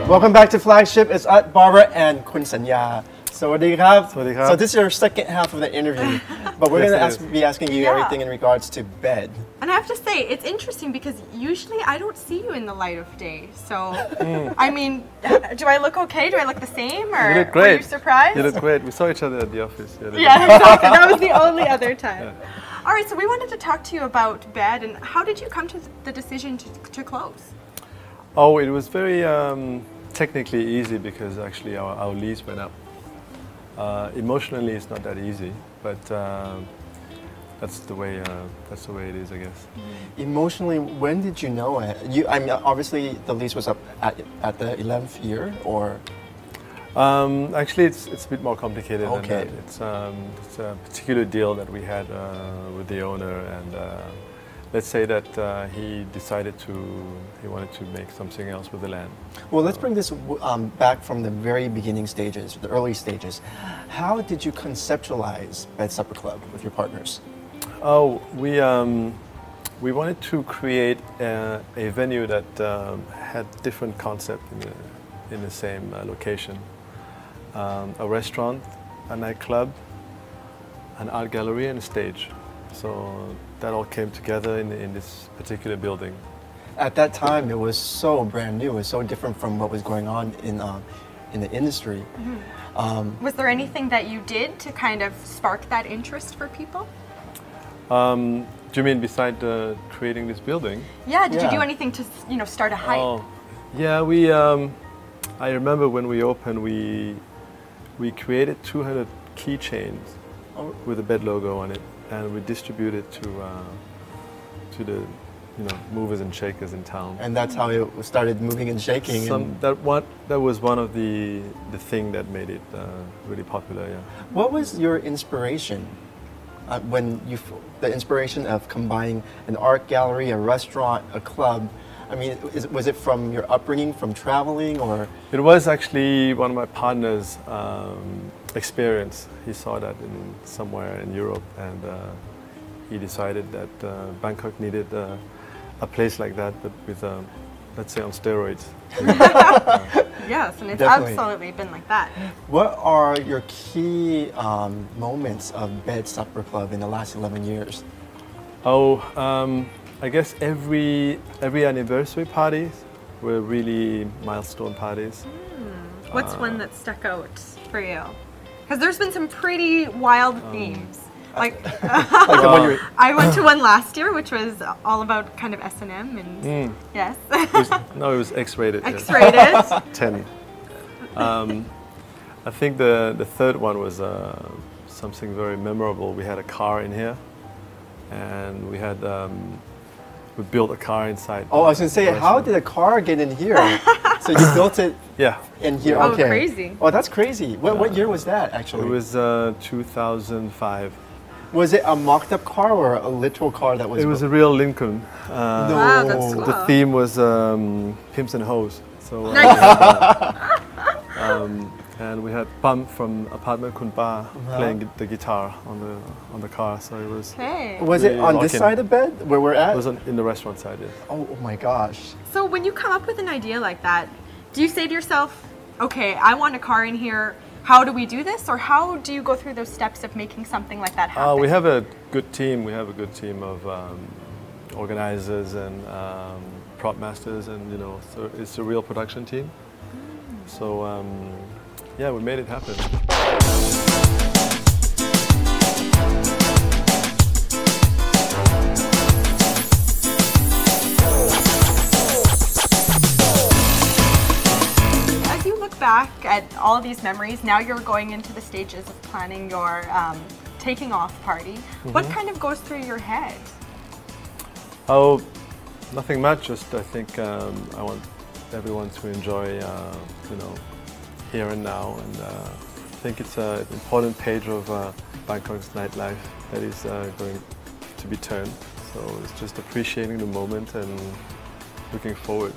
Welcome back to Flagship. It's at Barbara and Kun Sanya. Sawadee-krab. Sawadee-krab. So this is our second half of the interview, but we're going to be asking you everything in regards to bed. And I have to say, it's interesting because usually I don't see you in the light of day. So, I mean, do I look okay? Do I look the same? Or you look great. Were you surprised? You look great. We saw each other at the office. Yeah, exactly. That was the only other time. Yeah. All right, so we wanted to talk to you about bed and how did you come to the decision to close? Oh, it was very technically easy because actually our lease went up. Emotionally, it's not that easy, but that's the way it is, I guess. Emotionally, when did you know it? I mean, obviously the lease was up at the 11th year, or? Actually, it's a bit more complicated than that. It's a particular deal that we had with the owner, and let's say that he wanted to make something else with the land. Well, let's bring this back from the very beginning stages, the early stages. How did you conceptualize Bed Supperclub with your partners? Oh, we wanted to create a venue that had different concept in the same location. A restaurant, a nightclub, an art gallery, and a stage. So that all came together in this particular building. At that time, it was so brand new. It was so different from what was going on in the industry. Mm-hmm. Was there anything that you did to kind of spark that interest for people? Do you mean beside creating this building? Yeah. Did you do anything to start a hype? Oh, yeah. I remember when we opened, we created 200 keychains with the bed logo on it, and we distributed to the movers and shakers in town. And that's how it started moving and shaking. That was one of the thing that made it really popular. Yeah. What was your inspiration the inspiration of combining an art gallery, a restaurant, a club? I mean, was it from your upbringing, from traveling, or? It was actually one of my partner's experience. He saw that somewhere in Europe, and he decided that Bangkok needed a place like that, but with, let's say, on steroids. Yes, and it's Definitely. Absolutely been like that. What are your key moments of Bed Supperclub in the last 11 years? Oh, I guess every anniversary parties were really milestone parties. What's one that stuck out for you? Because there's been some pretty wild themes. Like I went to one last year, which was all about kind of S&M and yes. It was X-rated. X-rated. Yes. 10. I think the third one was something very memorable. We had a car in here, and we built a car inside. Oh, I was going to say, how did a car get in here? So you built it in here? Oh, okay. Crazy. Oh, that's crazy. What year was that, actually? It was 2005. Was it a mocked-up car or a literal car that was? It was a real Lincoln. No. Wow, that's cool. The theme was pimps and hoes. So, and we had Pam from Apartment Kunpa playing the guitar on the car. So it was. Okay. Was it on this side of bed where we're at? It was in the restaurant side. Yes. Oh my gosh. So when you come up with an idea like that, do you say to yourself, "Okay, I want a car in here. How do we do this?" Or how do you go through those steps of making something like that happen? We have a good team. We have a good team of organizers and prop masters, and so it's a real production team. So yeah, we made it happen. Back at all of these memories, now you're going into the stages of planning your taking off party. What kind of goes through your head? Oh, nothing much. Just I think I want everyone to enjoy, here and now, and I think it's an important page of Bangkok's nightlife that is going to be turned. So it's just appreciating the moment and looking forward,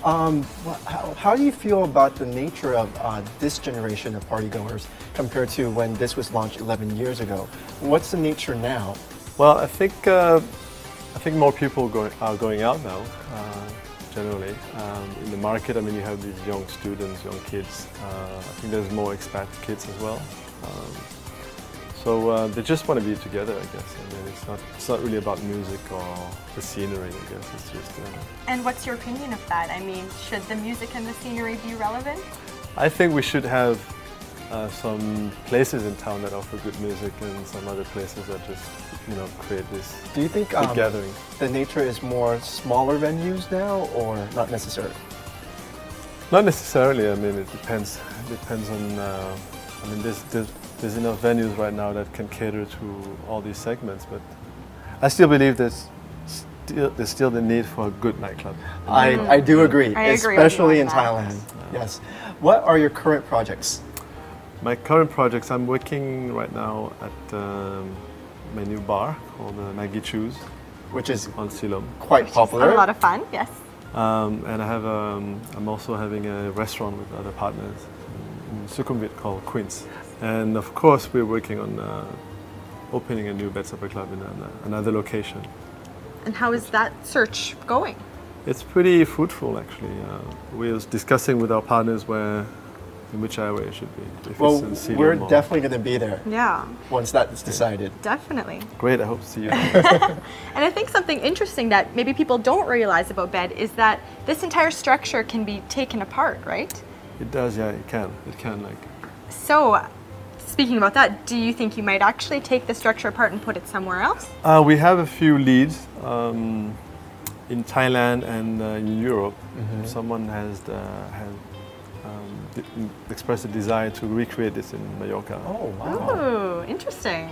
How do you feel about the nature of this generation of partygoers compared to when this was launched 11 years ago? What's the nature now? Well, I think more people are going out now. generally. In the market, I mean, you have these young students, young kids. I think there's more expat kids as well. So they just want to be together, I guess. I mean, it's not really about music or the scenery, I guess. It's just. And what's your opinion of that? I mean, should the music and the scenery be relevant? I think we should have some places in town that offer good music and some other places that just, create this. Do you think gathering? The nature is more smaller venues now, or not necessarily? Not necessarily. I mean, it depends. It depends on. I mean, there's enough venues right now that can cater to all these segments, but I still believe there's still the need for a good nightclub. I do agree, especially in Thailand. Yeah. Yes. What are your current projects? My current projects, I'm working right now at my new bar called Maggie Choose, which is on Silom. Quite popular. A lot of fun, yes. And I'm also having a restaurant with other partners in Supperclub called Queens. And of course, we're working on opening a new Supperclub in another location. And how is that search going? It's pretty fruitful, actually. We're discussing with our partners in which area it should be. If Well, it's in we're Ceylon or- definitely going to be there Yeah, once that's decided. definitely. Great, I hope to see you. And I think something interesting that maybe people don't realize about Bed is that this entire structure can be taken apart, right? It does, yeah, it can. It can, like. So, speaking about that, do you think you might actually take the structure apart and put it somewhere else? We have a few leads in Thailand and in Europe. Someone has expressed a desire to recreate this in Mallorca. Oh, wow. Ooh, interesting.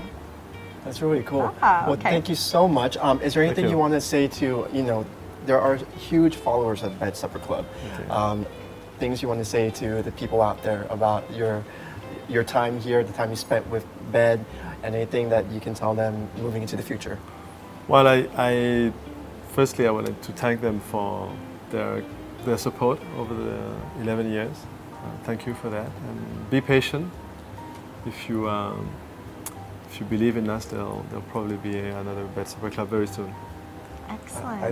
That's really cool. Ah, well, okay. thank you so much. Is there anything you. you want to say to, there are huge followers of Bed Supperclub. Okay. Things you want to say to the people out there about your time here, the time you spent with Bed, and anything that you can tell them moving into the future? Well, firstly, I wanted to thank them for their support over the 11 years. Thank you for that, and be patient. If you believe in us, there'll probably be another Bed Supperclub very soon. Excellent.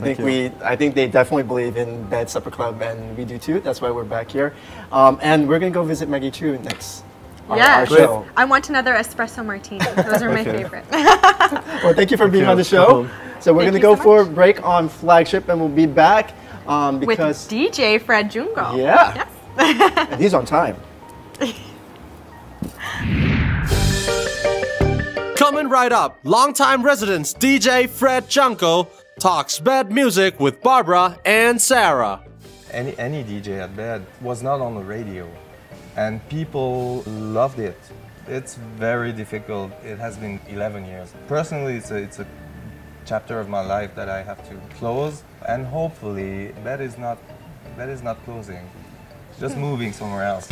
I think they definitely believe in Bed Supperclub, and we do too. That's why we're back here, and we're gonna go visit Maggie Chu next. Yes, our show. I want another espresso martini. Those are my favorite. Well, thank you for being on the show. So we're gonna go for a break on Flagship, and we'll be back because with DJ Fred Jungo. Yeah. Yes. And he's on time. Coming right up, longtime residents DJ Fred Junko talks Bed music with Barbara and Sarah. Any DJ at Bed was not on the radio, and people loved it. It's very difficult. It has been 11 years. Personally, it's a chapter of my life that I have to close, and hopefully Bed is not closing. It's just moving somewhere else.